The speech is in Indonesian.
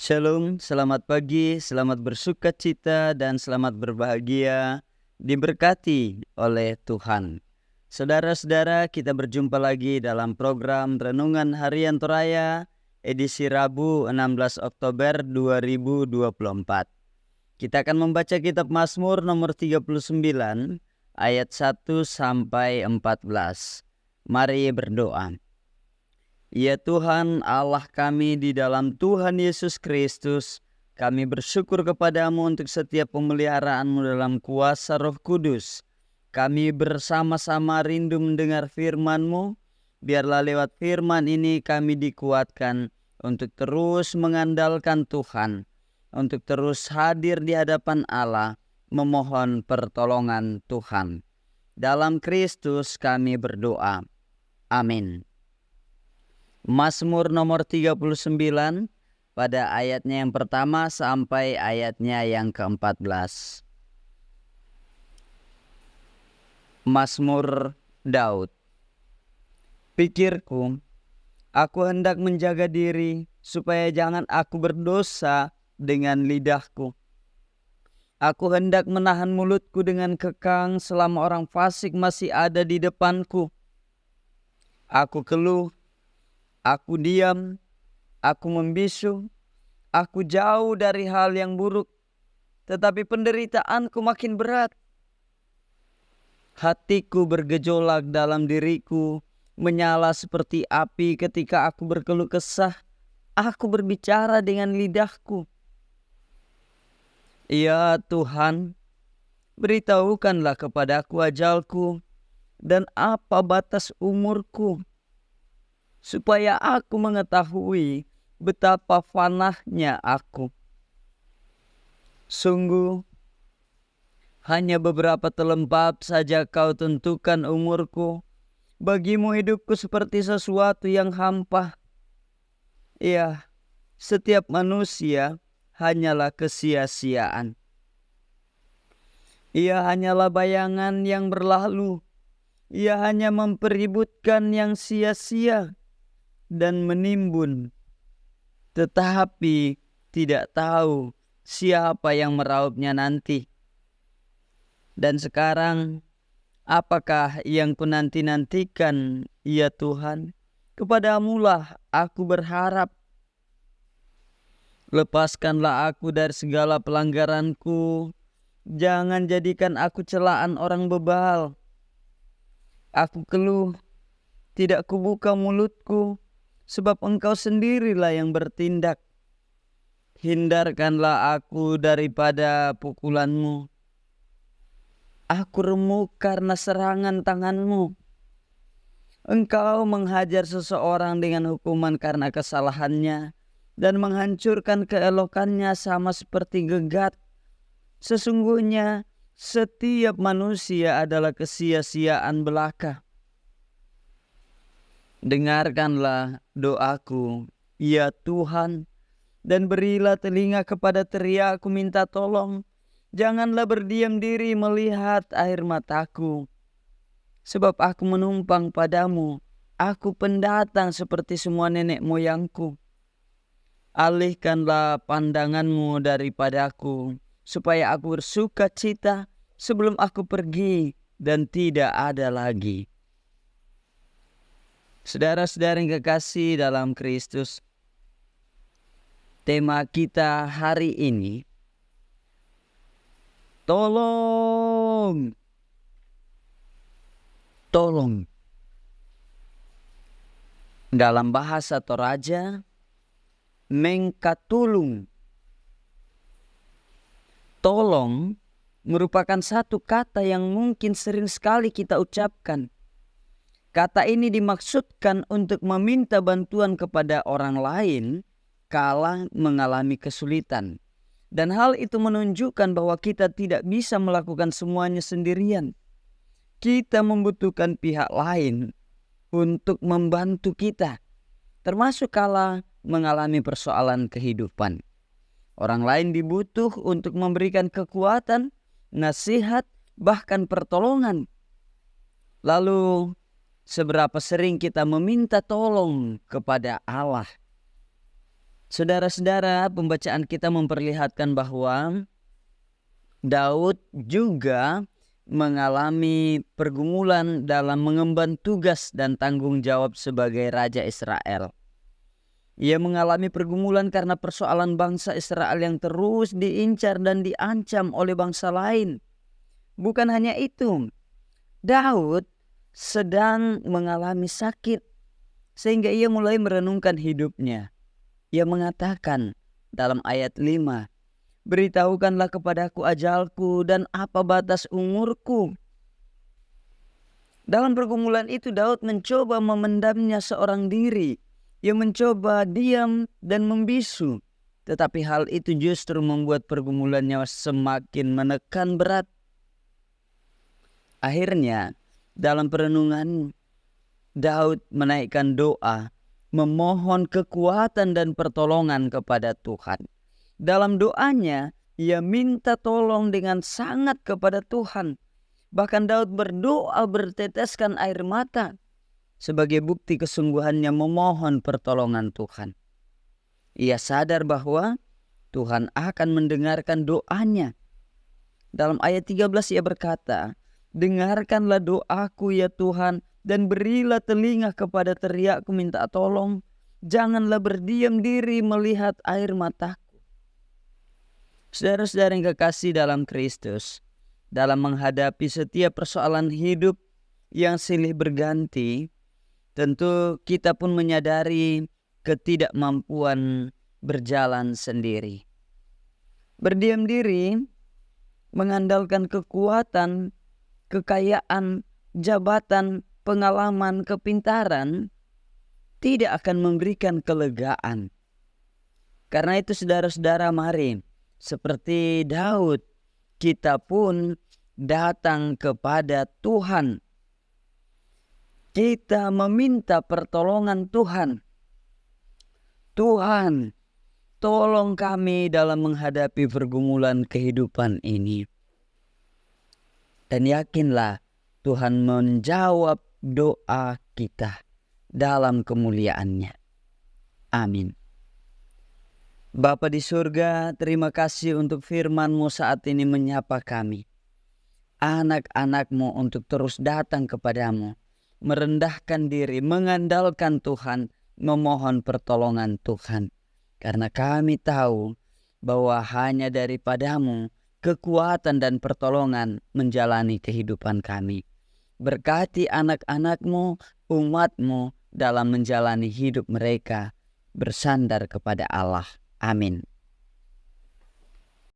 Shalom, selamat pagi, selamat bersukacita, dan selamat berbahagia, diberkati oleh Tuhan. Saudara-saudara, kita berjumpa lagi dalam program Renungan Harian Toraya, edisi Rabu 16 Oktober 2024. Kita akan membaca kitab Mazmur nomor 39, ayat 1 sampai 14. Mari berdoa. Ya Tuhan Allah kami, di dalam Tuhan Yesus Kristus, kami bersyukur kepadamu untuk setiap pemeliharaanmu dalam kuasa Roh Kudus. Kami bersama-sama rindu mendengar firman-Mu. Biarlah lewat firman ini kami dikuatkan untuk terus mengandalkan Tuhan, untuk terus hadir di hadapan Allah, memohon pertolongan Tuhan. Dalam Kristus kami berdoa. Amin. Mazmur nomor 39 pada ayatnya yang pertama sampai ayatnya yang ke-14. Mazmur Daud. Pikirku, aku hendak menjaga diri supaya jangan aku berdosa dengan lidahku. Aku hendak menahan mulutku dengan kekang selama orang fasik masih ada di depanku. Aku keluh, aku diam, aku membisu, aku jauh dari hal yang buruk, tetapi penderitaanku makin berat. Hatiku bergejolak dalam diriku, menyala seperti api ketika aku berkeluh kesah. Aku berbicara dengan lidahku. Ya Tuhan, beritahukanlah kepadaku ajalku dan apa batas umurku, supaya aku mengetahui betapa fanahnya aku. Sungguh, hanya beberapa telempap saja kau tentukan umurku. Bagimu hidupku seperti sesuatu yang hampa. Ya, setiap manusia hanyalah kesia-siaan. Ia hanyalah bayangan yang berlalu. Ia hanya mempeributkan yang sia-sia dan menimbun, tetapi tidak tahu siapa yang meraupnya nanti. Dan sekarang, apakah yang kunanti-nantikan, ya Tuhan? Kepadamulah aku berharap. Lepaskanlah aku dari segala pelanggaranku. Jangan jadikan aku celaan orang bebal. Aku keluh, tidak kubuka mulutku, sebab Engkau sendirilah yang bertindak. Hindarkanlah aku daripada pukulan-Mu. Aku remuk karena serangan tangan-Mu. Engkau menghajar seseorang dengan hukuman karena kesalahannya, dan menghancurkan keelokannya sama seperti gegat. Sesungguhnya setiap manusia adalah kesia-siaan belaka. Dengarkanlah doaku, ya Tuhan, dan berilah telinga kepada teriakku minta tolong. Janganlah berdiam diri melihat air mataku, sebab aku menumpang padamu. Aku pendatang seperti semua nenek moyangku. Alihkanlah pandanganmu daripadaku, supaya aku bersuka cita sebelum aku pergi dan tidak ada lagi. Saudara-saudara yang kekasih dalam Kristus, tema kita hari ini, tolong. Tolong. Dalam bahasa Toraja, mengkatulung. Tolong merupakan satu kata yang mungkin sering sekali kita ucapkan. Kata ini dimaksudkan untuk meminta bantuan kepada orang lain kala mengalami kesulitan. Dan hal itu menunjukkan bahwa kita tidak bisa melakukan semuanya sendirian. Kita membutuhkan pihak lain untuk membantu kita, termasuk kala mengalami persoalan kehidupan. Orang lain dibutuh untuk memberikan kekuatan, nasihat, bahkan pertolongan. Lalu, seberapa sering kita meminta tolong kepada Allah? Saudara-saudara, pembacaan kita memperlihatkan bahwa Daud juga mengalami pergumulan dalam mengemban tugas dan tanggung jawab sebagai Raja Israel. Ia mengalami pergumulan karena persoalan bangsa Israel yang terus diincar dan diancam oleh bangsa lain. Bukan hanya itu, Daud sedang mengalami sakit sehingga ia mulai merenungkan hidupnya. Ia mengatakan dalam ayat 5, "Beritahukanlah kepadaku ajalku dan apa batas umurku." Dalam pergumulan itu Daud mencoba memendamnya seorang diri. Ia mencoba diam dan membisu. Tetapi hal itu justru membuat pergumulannya semakin menekan berat. Akhirnya dalam perenungan Daud menaikkan doa, memohon kekuatan dan pertolongan kepada Tuhan. Dalam doanya, ia minta tolong dengan sangat kepada Tuhan. Bahkan Daud berdoa berteteskan air mata sebagai bukti kesungguhannya memohon pertolongan Tuhan. Ia sadar bahwa Tuhan akan mendengarkan doanya. Dalam ayat 13 ia berkata, "Dengarkanlah doaku ya Tuhan, dan berilah telinga kepada teriakku minta tolong. Janganlah berdiam diri melihat air mataku." Saudara-saudara yang kekasih dalam Kristus, dalam menghadapi setiap persoalan hidup yang silih berganti, tentu kita pun menyadari ketidakmampuan berjalan sendiri. Berdiam diri, mengandalkan kekuatan, kekayaan, jabatan, pengalaman, kepintaran, tidak akan memberikan kelegaan. Karena itu saudara-saudara, mari seperti Daud, kita pun datang kepada Tuhan. Kita meminta pertolongan Tuhan. Tuhan, tolong kami dalam menghadapi pergumulan kehidupan ini. Dan yakinlah Tuhan menjawab doa kita dalam kemuliaan-Nya. Amin. Bapa di surga, terima kasih untuk firman-Mu saat ini menyapa kami. Anak-anak-Mu untuk terus datang kepadamu, merendahkan diri, mengandalkan Tuhan, memohon pertolongan Tuhan. Karena kami tahu bahwa hanya daripada-Mu kekuatan dan pertolongan menjalani kehidupan kami. Berkati anak-anak-Mu, umat-Mu dalam menjalani hidup mereka bersandar kepada Allah. Amin.